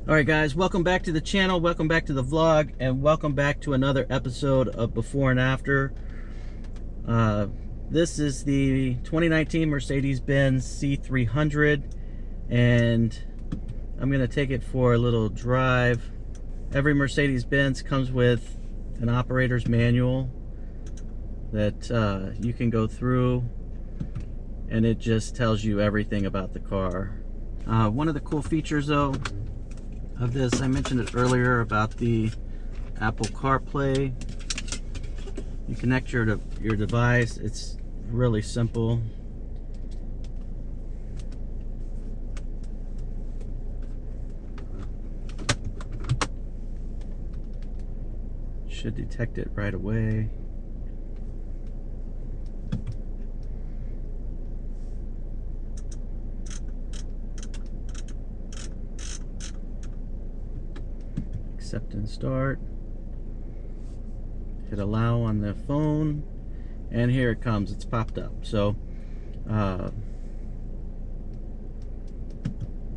Alright guys, welcome back to the channel, welcome back to the vlog, and welcome back to another episode of Before and After. This is the 2019 Mercedes-Benz C300, and I'm going to take it for a little drive. Every Mercedes-Benz comes with an operator's manual that you can go through, and it just tells you everything about the car. One of the cool features though of this, I mentioned it earlier about the Apple CarPlay. You connect your device. It's really simple. Should detect it right away. Accept and start. Hit allow on the phone, and here it comes. It's popped up. So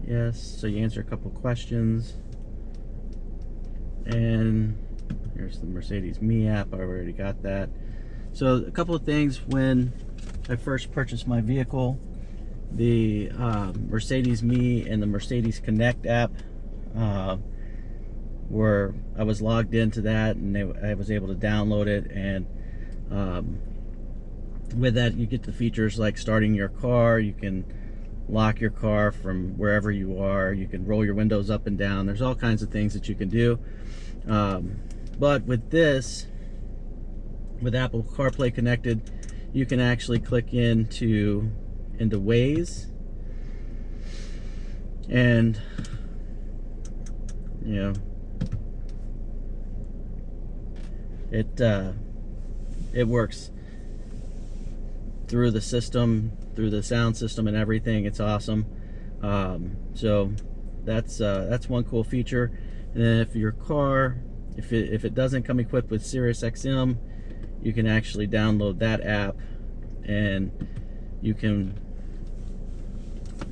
yes, so you answer a couple questions, and here's the Mercedes Me app. I already got that. So a couple of things. When I first purchased my vehicle, the Mercedes Me and the Mercedes Connect app where I was logged into that, and I was able to download it, and with that you get the features like starting your car. You can lock your car from wherever you are. You can roll your windows up and down. There's all kinds of things that you can do. But with this, with Apple CarPlay connected, you can actually click into Waze, and you know, it works through the system, through the sound system and everything. It's awesome. So that's one cool feature. And then if your car, if it doesn't come equipped with SiriusXM, you can actually download that app, and you can,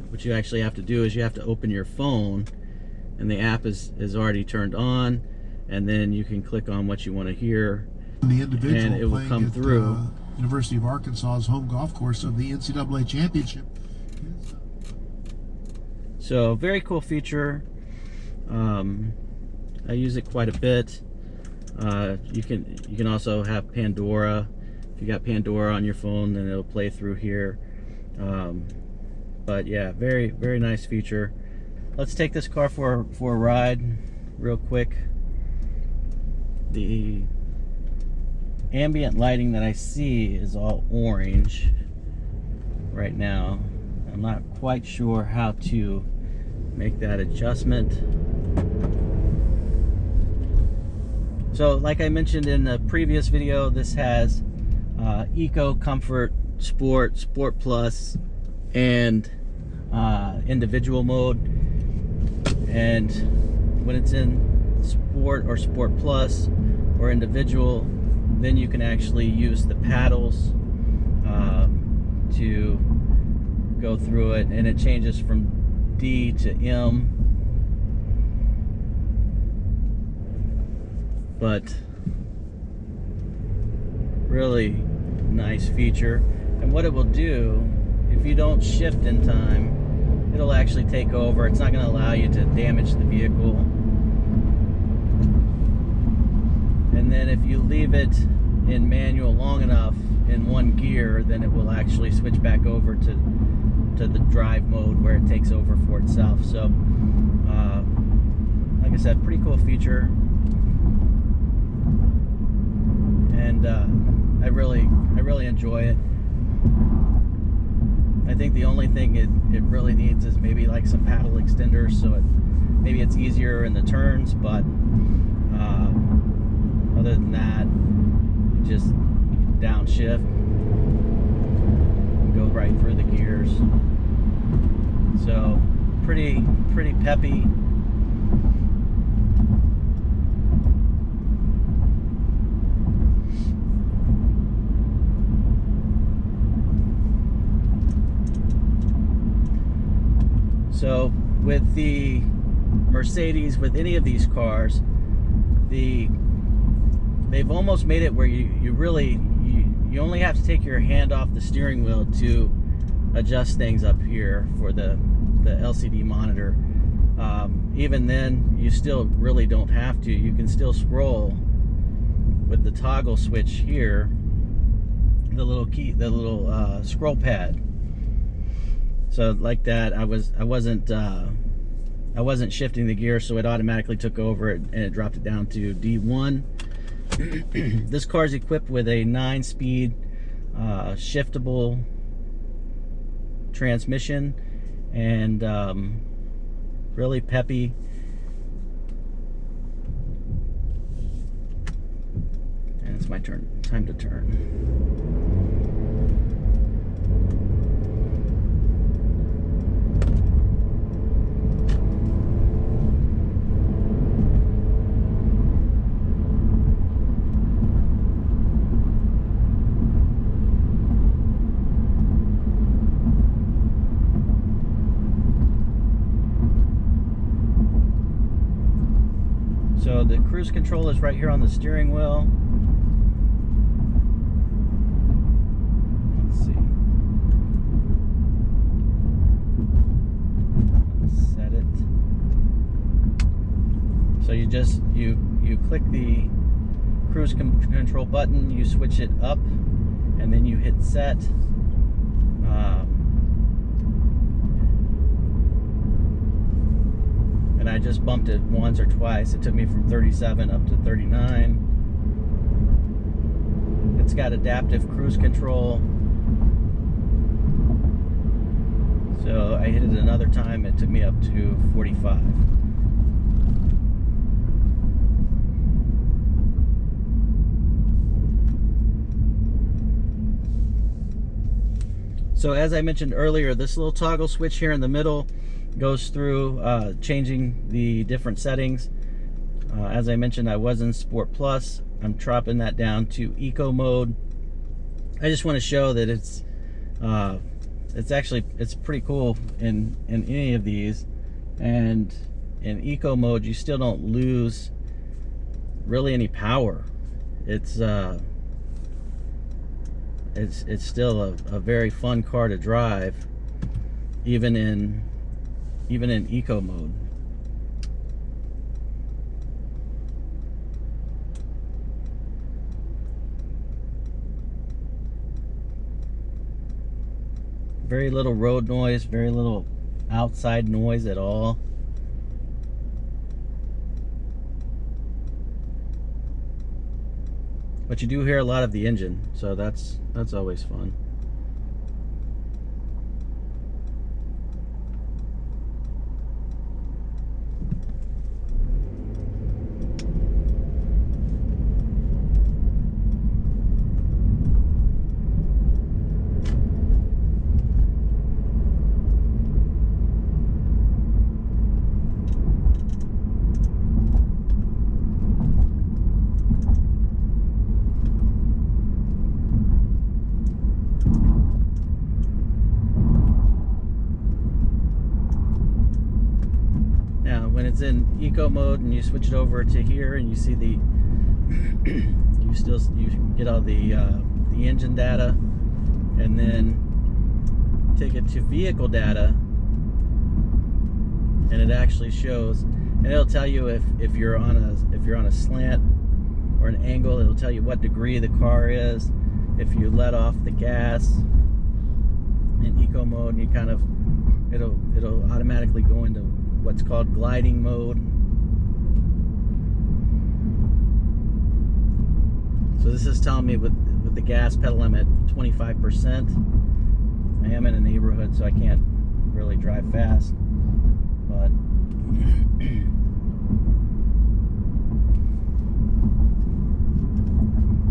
what you actually have to do is you have to open your phone, and the app is already turned on, and then you can click on what you want to hear, the individual, and it will come through. University of Arkansas's home golf course of the NCAA championship. So very cool feature. I use it quite a bit. You can also have Pandora. If you got Pandora on your phone, then it'll play through here. But yeah, very nice feature. Let's take this car for a ride real quick. The ambient lighting that I see is all orange right now. I'm not quite sure how to make that adjustment. So like I mentioned in the previous video, this has Eco, Comfort, Sport, Sport Plus, and individual mode. And when it's in Sport or Sport Plus or individual, then you can actually use the paddles to go through it, and it changes from D to M. But really nice feature. And what it will do, if you don't shift in time, it'll actually take over. It's not going to allow you to damage the vehicle. And then if you leave it in manual long enough in one gear, then it will actually switch back over to the drive mode, where it takes over for itself. So like I said, pretty cool feature. And I really enjoy it. I think the only thing it really needs is maybe like some paddle extenders, so maybe it's easier in the turns, but other than that, you just downshift and go right through the gears. So pretty peppy. So with the Mercedes, with any of these cars, they've almost made it where you only have to take your hand off the steering wheel to adjust things up here for the LCD monitor. Even then, you still really don't have to. You can still scroll with the toggle switch here, the little scroll pad. So like that, I wasn't shifting the gear, so it automatically took over it and it dropped it down to D1. This car is equipped with a 9-speed shiftable transmission, and really peppy. And it's my time to turn. So the cruise control is right here on the steering wheel. Let's see. Let's set it. So you click the cruise control button, you switch it up, and then you hit set. And I just bumped it once or twice. It took me from 37 up to 39. It's got adaptive cruise control. So I hit it another time. It took me up to 45. So as I mentioned earlier, this little toggle switch here in the middle goes through changing the different settings. As I mentioned, I was in Sport Plus. I'm dropping that down to Eco mode. I just want to show that it's pretty cool in any of these. And in Eco mode, you still don't lose really any power. It's still a very fun car to drive, even in Eco mode. Very little road noise, very little outside noise at all. But you do hear a lot of the engine, so that's always fun. When it's in Eco mode and you switch it over to here, and you see the you get all the engine data, and then take it to vehicle data, and it actually shows, and it'll tell you if you're on a slant or an angle. It'll tell you what degree the car is. If you let off the gas in Eco mode, and you it'll automatically go into what's called gliding mode. So this is telling me with the gas pedal I'm at 25%. I am in a neighborhood, so I can't really drive fast, but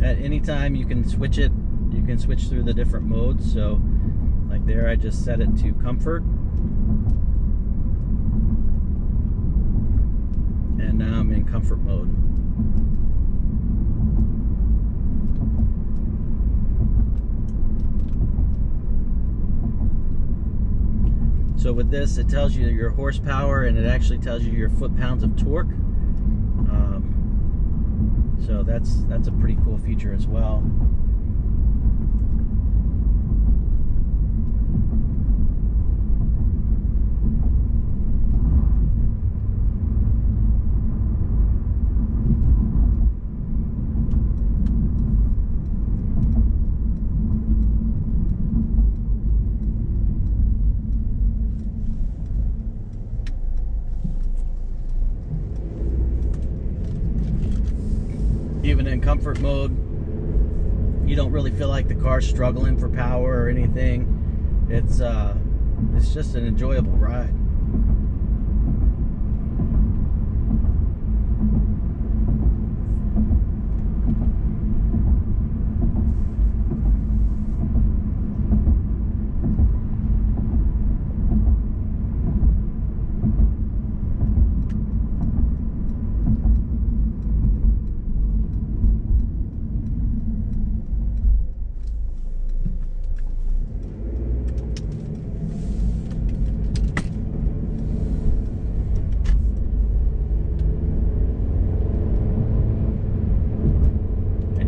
at any time you can switch it. You can switch through the different modes. So like there, I just set it to comfort. And now I'm in comfort mode. So with this, it tells you your horsepower, and it actually tells you your foot-pounds of torque. So that's a pretty cool feature as well. Even in comfort mode, you don't really feel like the car's struggling for power or anything. It's just an enjoyable ride.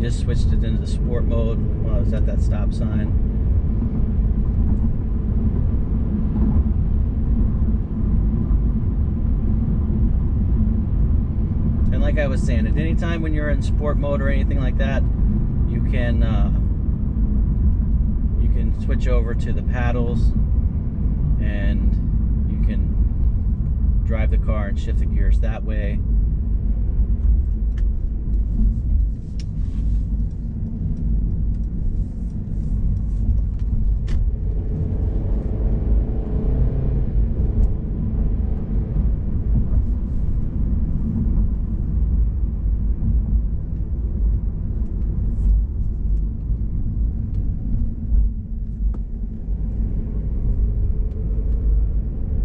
Just switched it into the sport mode while I was at that stop sign. And like I was saying, at any time when you're in sport mode or anything like that, you can switch over to the paddles, and you can drive the car and shift the gears that way.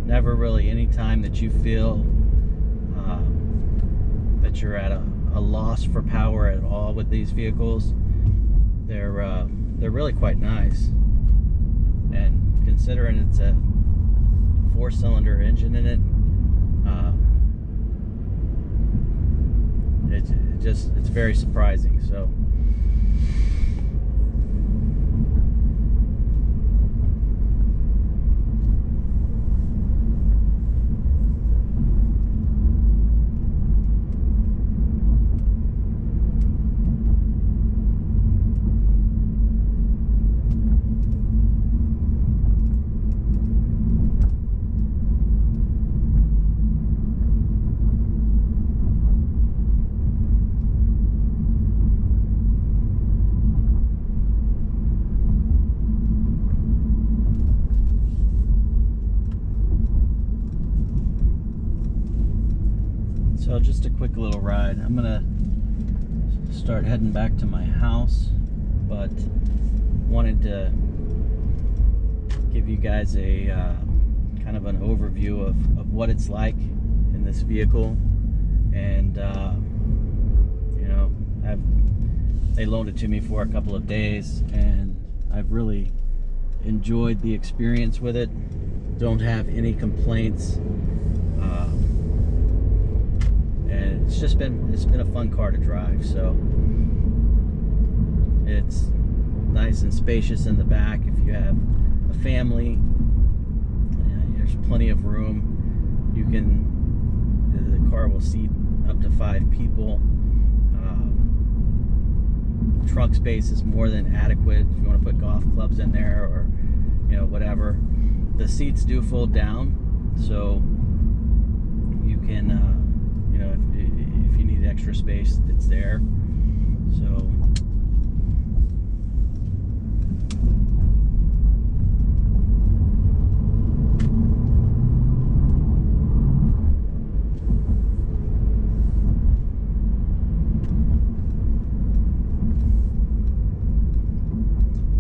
Never really any time that you feel that you're at a loss for power at all with these vehicles. They're really quite nice, and considering it's a 4-cylinder engine in it, it's very surprising. So So just a quick little ride. I'm gonna start heading back to my house, but wanted to give you guys a kind of an overview of what it's like in this vehicle. And you know, they loaned it to me for a couple of days, and I've really enjoyed the experience with it. Don't have any complaints. And it's been a fun car to drive. So it's nice and spacious in the back. If you have a family, there's plenty of room. The car will seat up to 5 people. Trunk space is more than adequate if you want to put golf clubs in there, or whatever. The seats do fold down, so you can if you need extra space, it's there. So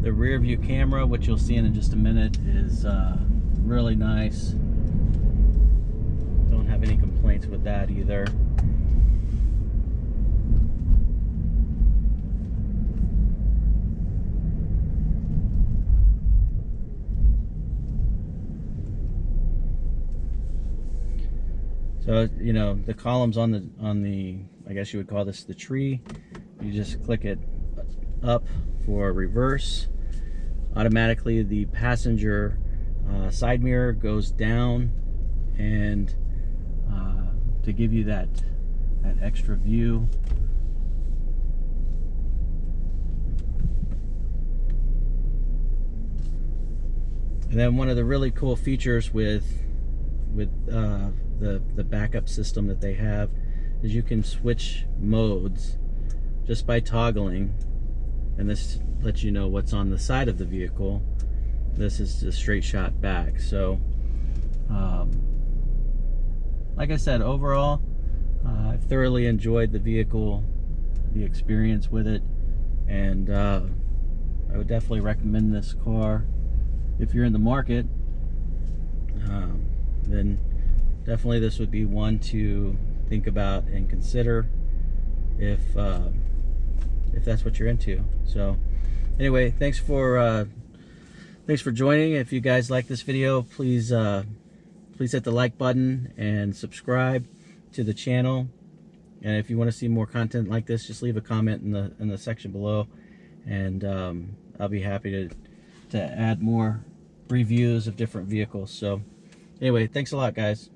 the rear view camera, which you'll see in just a minute, is really nice. Don't have any complaints with that either. So, you know, the columns on the I guess you would call this the tree, you just click it up for reverse. Automatically the passenger side mirror goes down, and to give you that extra view. And then one of the really cool features with the backup system that they have is you can switch modes just by toggling, and this lets you know what's on the side of the vehicle. This is a straight shot back. So like I said, overall I've thoroughly enjoyed the vehicle, the experience with it, and I would definitely recommend this car if you're in the market. Then definitely this would be one to think about and consider if that's what you're into. So anyway, thanks for joining. If you guys like this video, please hit the like button and subscribe to the channel. And if you want to see more content like this, just leave a comment in the section below, and I'll be happy to add more reviews of different vehicles. So anyway, thanks a lot, guys.